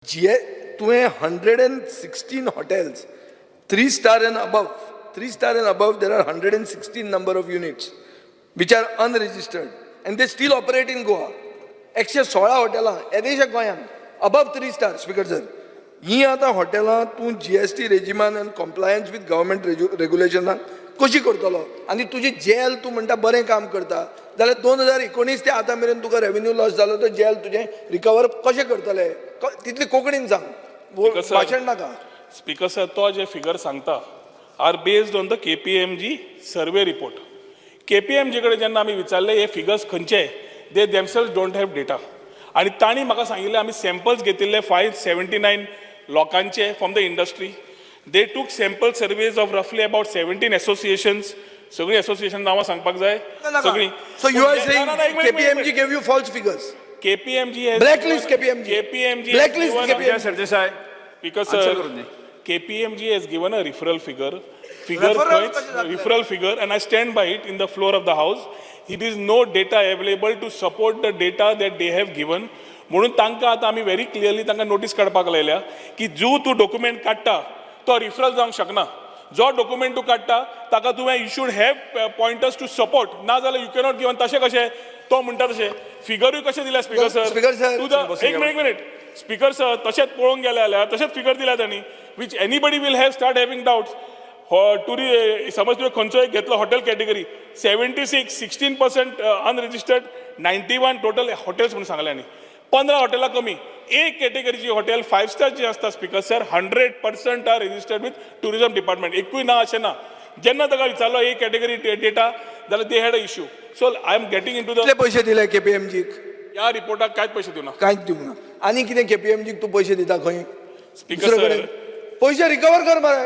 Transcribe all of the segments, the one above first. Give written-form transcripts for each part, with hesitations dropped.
तुवें 116 hotels, 3-star and above. 3-star and above, there are 116 number of units which are unregistered and they still operate in Goa. 116 hotels, येदेशा गोंयांत above 3-star, speaker sir. ही आतां हॉटेलां तूं GST रेजिमान and compliance with government regulations कशी करतलो आनी तुजी gel तूं म्हणटा बरें काम करता जाल्यार 2019 ते आतां मेरेन तुका रेव्हेन्यू लॉस जालो तो जेल तुजें रिकवर कशें करतले तितली कोंकणीन सांग भाशण नाका. स्पीकर सर, तो जे फिगर सांगता are based on the KPMG survey report. KPMG कडे जेन्ना आमी विचारले हे फिगर्स खंयचे, they themselves don't have data आनी तांणी म्हाका सांगिल्लें आमी सॅम्पल्स घेतिल्ले 579 लोकांचे from the industry. They took sample surveys of roughly about 17 associations. सगळी association नावां सांगपाक जाय. सगळी. So you are saying KPMG gave you false figures? KPMG has blacklist KPMG. Blacklist KPMG. Because KPMG has given a referral figure. Referral figure, and I stand by it in the floor of the house. It is no data available to support the data that they have given. म्हणून तांकां आतां आमी very clearly तांकां notice काडपाक लायल्या की जो तूं डॉक्युमेंट काडटा तो रिफरल जावंक शकना. जो डॉक्युमेंट तूं काडटा ताका तुवें you should have pointers to support, ना जाल्यार यू कॅनॉट गिवन. तशें कशें तो म्हणटा तशें फिगरूय कशें दिल्या स्पीकर सर. एक मिनिट स्पीकर सर, तशेंच पळोवंक गेले जाल्यार तशेंच फिगर दिल्या तांणी which anybody will have start having doubts. समज तुवें खंयचो एक घेतलो hotel category 76, 16% unregistered, 91 total hotels म्हणून सांगले आनी 15 हॉटेलां कमी. एक कॅटेगरीची हॉटेल 5-star जी आसता speaker sir 100% are registered with tourism department. एकूय ना अशें ना. जेन्ना ताका विचारलो एक कॅटेगरी डेटा जाल्यार they had a issue. So I am getting in to the पयशे दिले KPMG ह्या रिपोर्टाक कांयच पयशे दिवना. कांयच दिवना. आनी कितें KPMG तू पयशे दिता खंय? स्पीकर सर, पयशे रिकवर कर मरे.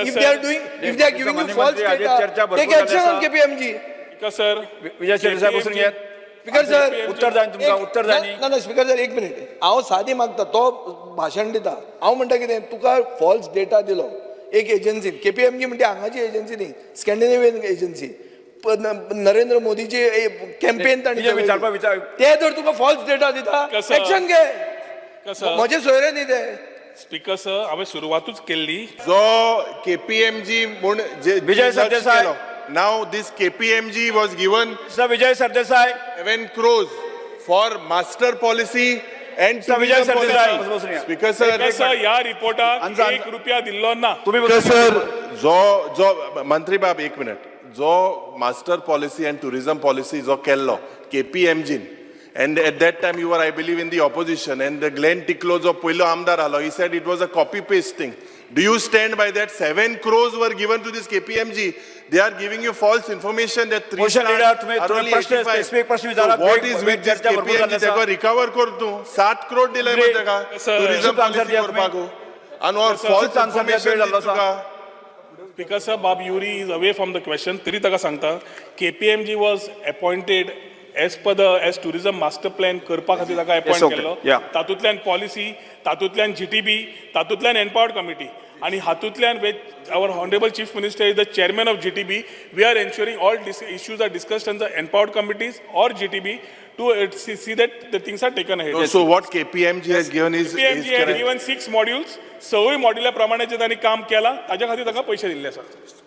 If they are giving you false data take action on KPMG. Speaker sir, Vijay Shirsat बसून घेत. स्पीकर सर, उत्तर जाय तुमकां, उत्तर जाय न्ही. ना स्पीकर सर, एक मिनिट. हांव सादी मागता, तो भाशण दिता. हांव म्हणटा कितें, तुका फॉल्स डेटा दिलो एक एजन्सीन. KPMG म्हणजे हांगाची एजन्सी न्ही, स्कॅन्डिनेवियन एजन्सी. नरेंद्र मोदीची कॅम्पेन ताणी विचार ते जर तुका फॉल्स डेटा दिता एक्शन घे. म्हजे सोयरे न्ही ते. स्पीकर सर, हांवें सुरवातूच केल्ली. जो KPMG म्हूण Vijay Sardesai. Now this KPMG was given Sir Vijay Sardesai. 7 crores for master policy and Sir Vijay tourism Sardesai. policy. Speaker sir, ह्या रिपोर्टाक ₹1 दिल्लो ना. Speaker sir, जो मंत्री बाब एक मिनिट, जो master policy and tourism policy जो केल्लो KPMG, and at that time you were, I believe, in the opposition, and the Glenn Ticklow जो पयलो आमदार आलो, he said it was a copy paste thing. Do you stand by that? 7 crores were given to this KPMG. They are giving you false information that 3 stars are only 85. So what is with this KPMG? They go recover कर तू 7 crore दिले मग तेका tourism policy करपाक and or false information Tuka. Speaker sir, Bob Yuri is away from the question. तरी ताका सांगता KPMG was appointed as per the tourism master plan करपा खातीर ताका अपॉइंट केल्लो. तातूंतल्यान पॉलिसी, तातूंतल्यान GTB, तातूंतल्यान एम्पावर्ड कमिटी आणि हातूंतल्यान our honorable chief minister is the chairman of GTB. We are ensuring all issues are discussed in the empowered committees or GTB to see that the things are taken ahead. So what KPMG has given is KPMG has given 6 modules. सगळी मॉड्युला प्रमाणे जे त्यांनी काम केला ताच्या खातीर ताका पैसे दिल्ले आसात.